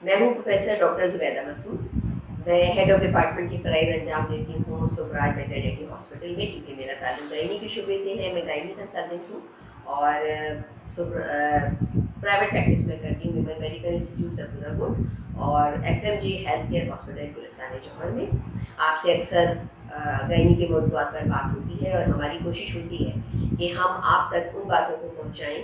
मैं हूँ professor doctor Zubaida Masood. मैं हेड ऑफ डिपार्टमेंट की फ़राइज़ अंजाम देती हूँ सुबराज मैटरनिटी हॉस्पिटल में, क्योंकि मेरा ताल्लुक गायनी के शुबे से है। मैं गायनी कंसल्टेंट हूँ और प्राइवेट प्रैक्टिस में करती हूँ विमेन मेडिकल इंस्टीट्यूट सफूरागुड और FMG health care hospital Gulistan जौहर में। आपसे अक्सर गायनी के मौज़ूआत पर बात होती है और हमारी कोशिश होती है कि हम आप तक उन बातों को पहुँचाएँ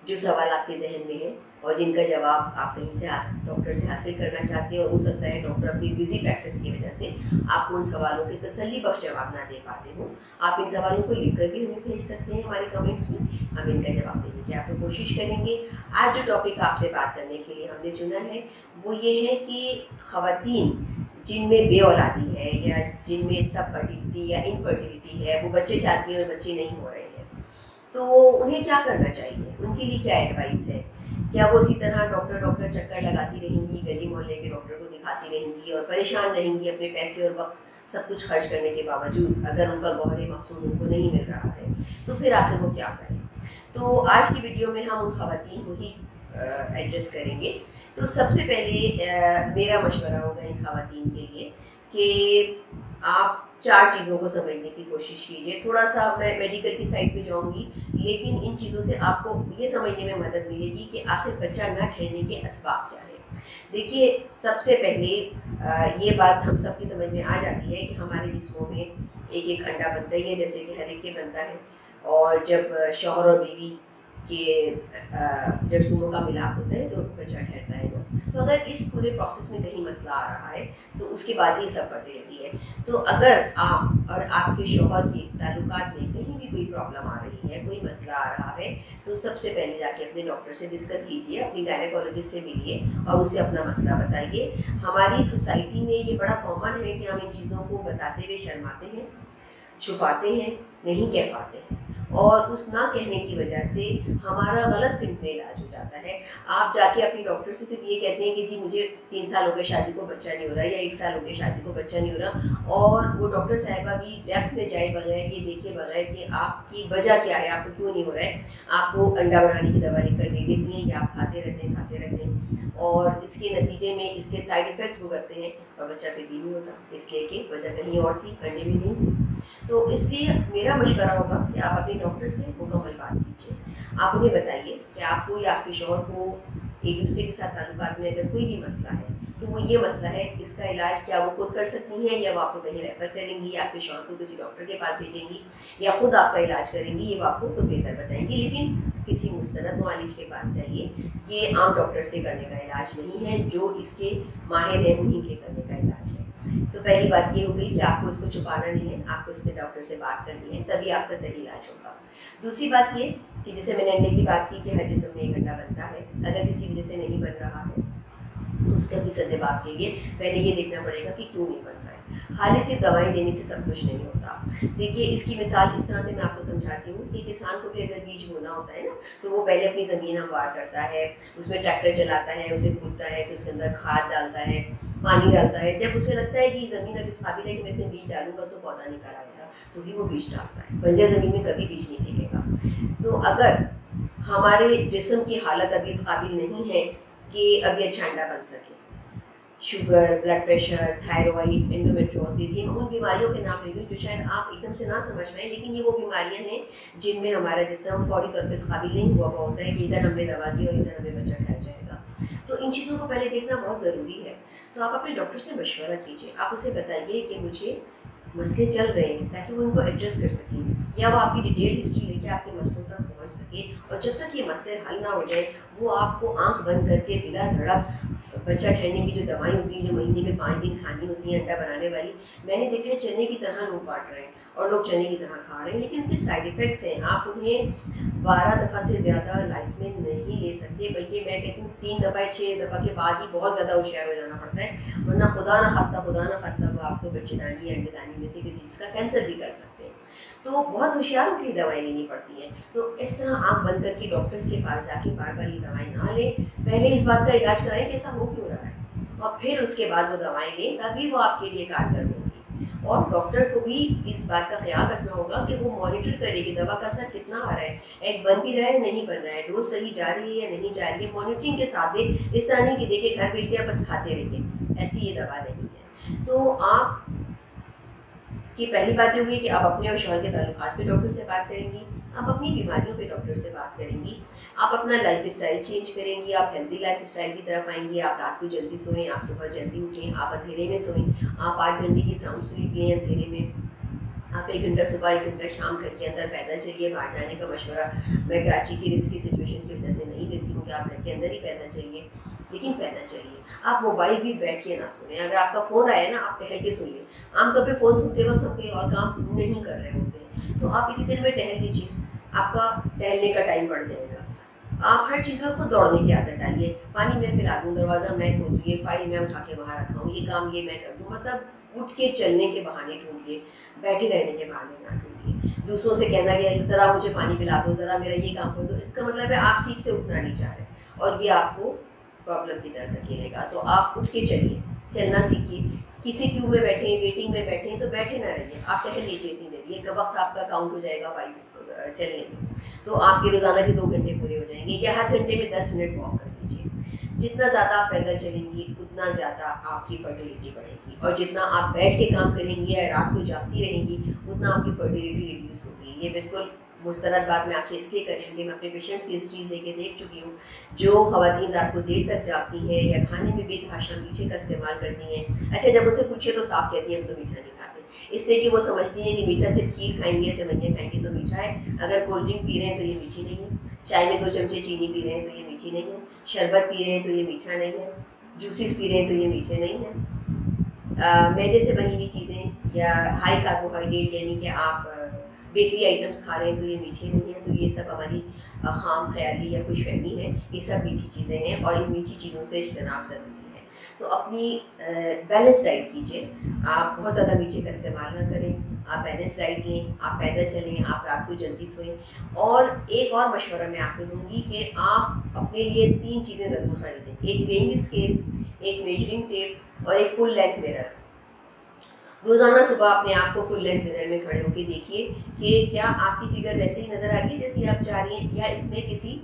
जो सवाल आपके जहन में है और जिनका जवाब आप कहीं से डॉक्टर से हासिल करना चाहते हैं। और हो सकता है डॉक्टर अपनी बिजी प्रैक्टिस की वजह से आपको उन सवालों के तसल्ली बख्श जवाब ना दे पाते हो। आप इन सवालों को लिख कर भी हमें भेज सकते हैं हमारे कमेंट्स में, हम इनका जवाब देने की आपको कोशिश करेंगे। आज जो टॉपिक आपसे बात करने के लिए हमने चुना है वो ये है कि ख़वातीन जिनमें बे औलादी है या जिनमें सब फर्टिलिटी या इनफर्टिलिटी है, वो बच्चे चाहती हैं और बच्चे नहीं हो रहे हैं, तो उन्हें क्या करना चाहिए, उनके लिए क्या एडवाइस है। क्या वो इसी तरह डॉक्टर चक्कर लगाती रहेंगी, गली मोहल्ले के डॉक्टर को दिखाती रहेंगी और परेशान रहेंगी अपने पैसे और वक्त सब कुछ खर्च करने के बावजूद, अगर उनका गौहर मकसूद उनको नहीं मिल रहा है तो फिर आखिर वो क्या करें। तो आज की वीडियो में हम उन ख़वातीन को ही एड्रेस करेंगे। तो सबसे पहले मेरा मशवरा होगा इन ख़वातीन के लिए कि आप 4 चीज़ों को समझने की कोशिश कीजिए। थोड़ा सा मैं मेडिकल की साइड पे जाऊंगी, लेकिन इन चीज़ों से आपको ये समझने में मदद मिलेगी कि आखिर बच्चा न ठहरने के असबाब क्या है। देखिए, सबसे पहले ये बात हम सबकी समझ में आ जाती है कि हमारे जिस्मों में एक एक अंडा बनता ही है, जैसे कि हर एक के बनता है। और जब शौहर और बीवी के जर्सूमों का मिलाप होता है तो बच्चा ठहरता है ना। तो अगर इस पूरे प्रोसेस में कहीं मसला आ रहा है तो उसके बाद ही सब फर्टिलिटी है। तो अगर आप और आपके शौहर के ताल्लुकात में कहीं भी कोई प्रॉब्लम आ रही है, कोई मसला आ रहा है, तो सबसे पहले जाके अपने डॉक्टर से डिस्कस कीजिए, अपनी गायनेकोलॉजिस्ट से मिलिए और उसे अपना मसला बताइए। हमारी सोसाइटी में ये बड़ा कॉमन है कि हम इन चीज़ों को बताते हुए शर्माते हैं, छुपाते हैं, नहीं कह पाते हैं और उस ना कहने की वजह से हमारा गलत सिम्त में इलाज हो जाता है। आप जाके अपनी डॉक्टर से सिर्फ ये कहते हैं कि जी मुझे 3 साल हो गए शादी को बच्चा नहीं हो रहा, या 1 साल हो गए शादी को बच्चा नहीं हो रहा, और वो डॉक्टर साहिबा भी डेप्थ में जाए बगैर, ये देखे बगैर कि आपकी वजह क्या है, आपको क्यों नहीं हो रहा है, आपको अंडा बनाने की दवा लिख कर दे देती हैं या आप खाते रहते हैं और इसके नतीजे में इसके साइड इफ़ेक्ट्स भुगतते हैं और बच्चा फिर भी नहीं होता, इसलिए कि वजह कहीं और थी, अंडे में नहीं थी। तो इसलिए मेरा मशवरा होगा कि आप अपने डॉक्टर से मुकम्मल बात कीजिए। आप उन्हें बताइए कि आपको या आपके शौहर को एक दूसरे के साथ ताल्लुकात में अगर कोई भी मसला है तो वो ये मसला है, इसका इलाज क्या वो खुद कर सकती हैं या वो आपको कहीं रेफ़र करेंगी या आपके शौहर को किसी डॉक्टर के पास भेजेंगी या खुद आपका इलाज करेंगी, ये वो आपको खुद बेहतर बताएंगी। लेकिन किसी मुस्तनद मुआलिज के पास जाइए, ये आम डॉक्टर्स के करने का इलाज नहीं है, जो इसके माहिर हैं उन्हीं के करने का इलाज है। तो पहली बात ये हो गई कि आपको इसको छुपाना नहीं है, आपको इससे डॉक्टर से बात करनी है, तभी आपका सही इलाज होगा। दूसरी बात ये कि जैसे मैंने अंडे की बात की कि हर जिस्म में एक अंडा बनता है, अगर किसी वजह से नहीं बन रहा है तो उसका भी सद्देबाब के लिए पहले ये देखना पड़ेगा कि क्यों नहीं बन रहा है। खाली सिर्फ दवाई देने से सब कुछ नहीं होता। देखिए, इसकी मिसाल इस तरह से मैं आपको समझाती हूँ कि किसान को भी अगर बीज बोना होता है ना, तो वो पहले अपनी ज़मीन हमवार करता है, उसमें ट्रैक्टर चलाता है, उसे खोदता है, फिर उसके अंदर खाद डालता है, पानी डालता है। जब उसे लगता है कि ज़मीन अब इस काबिल है कि मैं इसमें बीज डालूंगा तो पौधा निकल आएगा, तो ही वो बीज डालता है। बंजर ज़मीन में कभी बीज नहीं फेंकेगा। तो अगर हमारे जिस्म की हालत अभी इस काबिल नहीं है कि अभी अच्छा अंडा बन सके, sugar, blood pressure, thyroid, endometriosis, ये उन बीमारियों के नाम ले दूँ जो शायद आप एकदम से ना समझ पाएँ, लेकिन ये वो बीमारियां हैं जिनमें हमारा जिस्म फौरी तौर पर इस काबिल नहीं हुआ होता है कि इधर हमने दवा दी और इधर हमें बच्चा ठहर जाएगा। तो इन चीज़ों को पहले देखना बहुत ज़रूरी है। तो आप अपने डॉक्टर से मशवरा कीजिए, आप उसे बताइए कि मुझे मसले चल रहे हैं, ताकि वो इनको एड्रेस कर सकें या वो आपकी डिटेल हिस्ट्री लेके आपके मसलों तक पहुंच सके। और जब तक ये मसले हल ना हो जाए, वो आपको आंख बंद करके बिला धड़क बच्चा ठहरने की जो दवाई होती है, जो महीने में 5 दिन खानी होती है अंडा बनाने वाली, मैंने देखा है चने की तरह लोग बांट रहे हैं और लोग चने की तरह खा रहे हैं, लेकिन उनके साइड इफ़ेक्ट्स हैं। आप उन्हें 12 दफ़ा से ज़्यादा लाइफ में नहीं ले सकते, बल्कि मैं कहती हूँ 3 दफ़ा 6 दफ़ा के बाद ही बहुत ज़्यादा होशियार हो जाना पड़ता है, वरना खुदा ना खास्ता वो आपको बच्चेदानी या अंडेदानी में से किसी चीज़ का कैंसर भी कर सकते हैं। तो बहुत होशियार होकर दवाई लेनी पड़ती है। तो इस तरह आँख बंद करके डॉक्टर्स के पास जाके बार बार ये दवाई ना लें, पहले इस बात का इलाज कराएं कि ऐसा हो क्यों रहा है और फिर उसके बाद वो दवाएं लें, तभी वो आपके लिए कारगर होगी। और डॉक्टर को भी इस बात का ख्याल रखना होगा कि वो मॉनिटर करे कि दवा का असर कितना आ रहा है, एक बन भी रहा है नहीं बन रहा है, डोज सही जा रही है या नहीं जा रही है, मॉनिटरिंग के साथ दे। इस तरह नहीं कि देखिए घर भेज दिया बस खाते रहिए, ऐसी ये दवा नहीं है। तो आप कि पहली बात ये हुई कि आप अपने और शौहर के ताल्लुकात पे डॉक्टर से बात करेंगी, आप अपनी बीमारियों पे डॉक्टर से बात करेंगी, आप अपना लाइफ स्टाइल चेंज करेंगी, आप हेल्दी लाइफ स्टाइल की तरफ आएंगी, आप रात को जल्दी सोएं, आप सुबह जल्दी उठें, आप अंधेरे में सोएं, आप 8 घंटे की साउंड स्लीप लें अंधेरे में, आप 1 घंटा सुबह 1 घंटा शाम घर के अंदर पैदल चलिए। बाहर जाने का मशवरा मैं कराची की रिस्की सिचुएशन की वजह से नहीं देती हूँ कि आप घर के अंदर ही पैदल चलिए, लेकिन पैदल चलिए। आप मोबाइल भी बैठ के ना सुने, अगर आपका फ़ोन आया ना आप टहल के सुनिए। आमतौर पे फ़ोन सुनते वक्त हम कोई और काम नहीं कर रहे होते हैं, तो आप इतनी देर में टहल लीजिए, आपका टहलने का टाइम बढ़ जाएगा। आप हर चीज़ में खुद दौड़ने की आदत डालिए, पानी मैं पिला दूँ, दरवाज़ा मैं खोल दूँ, ये फाइल मैं उठा के वहाँ रखा हूँ, ये काम ये मैं कर दूँ, मतलब उठ के चलने के बहाने ढूंढिए, बैठे रहने के बहाने ना ढूंढिए। दूसरों से कहना कि ज़रा मुझे पानी पिला दो, ज़रा मेरा ये काम कर दो, इसका मतलब है आप सीट से उठना नहीं चाह रहे और ये आपको प्रॉब्लम की तरफ धकेलेगा। तो आप उठ के चलिए, चलना सीखिए। किसी क्यू में बैठे हैं, वेटिंग में बैठे हैं तो बैठे ना रहिए, आप टहल लीजिए इतनी देर, ये वक्त आपका काउंट हो जाएगा चलने में, तो आपके रोज़ाना के 2 घंटे पूरे हो जाएंगे। या हर घंटे में 10 मिनट वॉक कर लीजिए। जितना ज़्यादा आप पैदल चलेंगी उतना ज़्यादा आपकी फर्टिलिटी बढ़ेगी, और जितना आप बैठ के काम करेंगी या रात को जागती रहेंगी उतना आपकी फर्टिलिटी रिड्यूस होगी। ये बिल्कुल मुस्तरद बात मैं आपसे इसलिए कर रही हूँ कि मैं अपने पेशेंट्स की हिस्ट्रीज लेके देख चुकी हूँ। जो ख़वातीन रात को देर तक जागती हैं या खाने में बेतहाशा मीठे का इस्तेमाल करती हैं, अच्छा जब उनसे पूछे तो साफ कहती हैं हम तो मीठा नहीं खाते, इसलिए कि वो समझती हैं कि मीठा सिर्फ खीर खाएंगे, सेवइयाँ खाएंगे तो मीठा है, अगर कोल्ड ड्रिंक पी रहे हैं तो ये मीठी नहीं है, चाय में 2 चमचे चीनी पी रहे हैं तो ये मीठी नहीं है, शरबत पी रहे हैं तो ये मीठा नहीं है, जूसेस पी रहे हैं तो ये मीठे नहीं हैं। मैदे से बनी हुई चीज़ें या हाई कार्बोहाइड्रेट यानी कि आप बेकरी आइटम्स खा रहे हैं तो ये मीठे नहीं हैं। तो ये सब हमारी खाम ख्याली या खुशफहमी है, ये सब मीठी चीज़ें हैं और इन मीठी चीज़ों से इज्तनाब ज़रूरी है। तो अपनी बैलेंस डाइट कीजिए, आप बहुत ज़्यादा मीठे का इस्तेमाल ना करें, आप बैलेंस डाइट लें, आप पैदल चलें, आप रात को जल्दी सोएं। और एक और मशवरा मैं आपको दूँगी कि आप अपने लिए 3 चीज़ें ज़रूर खरीदें, एक वेइंग स्केल, एक मेजरिंग टेप और एक फुल लेंथ मिरर। रोज़ाना सुबह अपने आप को फुल लेंथ मिरर में खड़े होकर देखिए कि क्या आपकी फिगर वैसे ही नज़र आ रही है जैसी आप चाह रही हैं, या इसमें किसी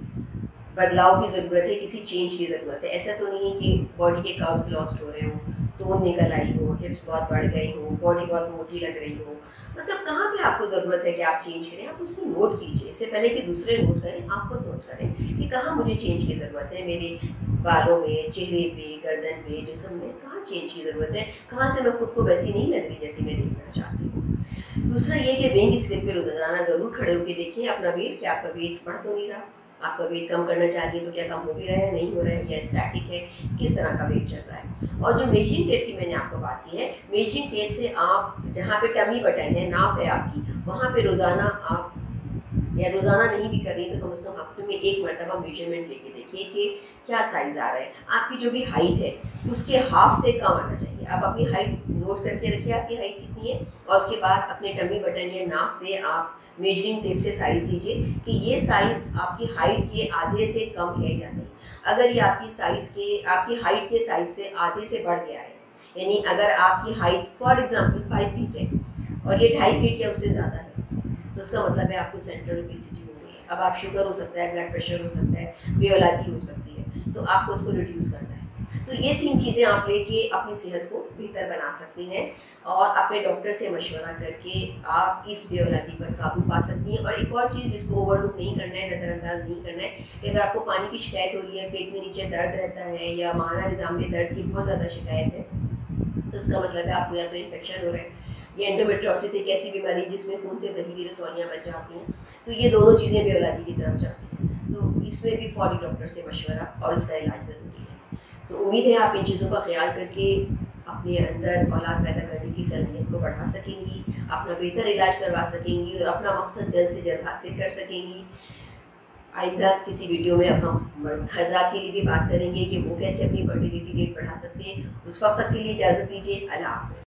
बदलाव की ज़रूरत है, किसी चेंज की ज़रूरत है। ऐसा तो नहीं है कि बॉडी के कर्व्स लॉस्ट हो रहे हो, टोन निकल आई हो, हिप्स बहुत बढ़ गई हो, बॉडी बहुत मोटी लग रही हो, मतलब कहाँ पे आपको ज़रूरत है कि आप चेंज करें, आप उसको नोट कीजिए। इससे पहले कि दूसरे नोट करें, आप खुद नोट करें कि कहाँ मुझे चेंज की ज़रूरत है, मेरे बालों में, चेहरे पे, गर्दन पे, जिस्म में कहाँ चेंज की ज़रूरत है, कहाँ से मैं खुद को वैसी नहीं लग रही जैसी मैं देखना चाहती हूँ। दूसरा ये कि वेइंग स्केल पे रोज़ाना ज़रूर खड़े होकर देखिए अपना वेट, क्या आपका वेट बढ़ तो नहीं रहा, आपका वेट कम करना चाहती है तो क्या कम हो भी रहा है, नहीं हो रहा है, या स्टैटिक है, किस तरह का वेट चल रहा है। और जो मेजरिंग टेप की मैंने आपको बात की है, मेजरिंग टेप से आप जहाँ पे टमी बटन है, नाफ है आपकी, वहाँ पे रोज़ाना आप, या रोज़ाना नहीं भी कर रही तो कम से कम हफ्ते में 1 मरतबा मेजरमेंट लेके देखिए कि क्या साइज़ आ रहा है। आपकी जो भी हाइट है उसके हाफ से कम आना चाहिए। आप अपनी हाइट नोट करके रखिए आपकी हाइट कितनी है, और उसके बाद अपने टमी बटन या नाफ पे आप मेजरिंग टेप से साइज़ लीजिए कि ये साइज़ आपकी हाइट के आधे से कम है या नहीं। अगर ये आपकी हाइट के साइज़ से आधे से बढ़ गया है, यानी अगर आपकी हाइट फॉर एग्जांपल 5 फीट है और ये 2.5 फीट या उससे ज़्यादा है, तो उसका मतलब है आपको सेंट्रल ओबेसिटी हो रही है। अब आप शुगर हो सकता है, ब्लड प्रेशर हो सकता है, बेऔलादी हो सकती है, तो आपको उसको रिड्यूस करना है। तो ये 3 चीज़ें आप लेके अपनी सेहत को बेहतर बना सकती हैं और अपने डॉक्टर से मशवरा करके आप इस बेऔलादी पर काबू पा सकती हैं। और एक और चीज़ जिसको ओवरलुक नहीं करना है, नज़रअंदाज नहीं करना है, कि अगर आपको पानी की शिकायत हो रही है, पेट में नीचे दर्द रहता है या माहाना निज़ाम में दर्द की बहुत ज़्यादा शिकायत है, तो उसका मतलब है आपको या तो इन्फेक्शन हो रहा है या एंडोमेट्रियोसिस एक ऐसी बीमारी जिसमें खून से भरी हुई रसौलियाँ बन जाती हैं। तो ये दोनों चीज़ें बेऔलादी की तरफ जाती हैं, तो इसमें भी फौरी डॉक्टर से मशवरा और इसका इलाज ज़रूरी है। तो उम्मीद है आप इन चीज़ों का ख्याल करके अपने अंदर औलाद पैदा करने की सलाहियत को बढ़ा सकेंगी, अपना बेहतर इलाज करवा सकेंगी और अपना मकसद जल्द से जल्द हासिल कर सकेंगी। आइंदा किसी वीडियो में अब हम हज़रात के लिए भी बात करेंगे कि वो कैसे अपनी फर्टिलिटी रेट बढ़ा सकते हैं। उस वक्त तक के लिए इजाज़त दीजिए। अल्लाह हाफ़िज़।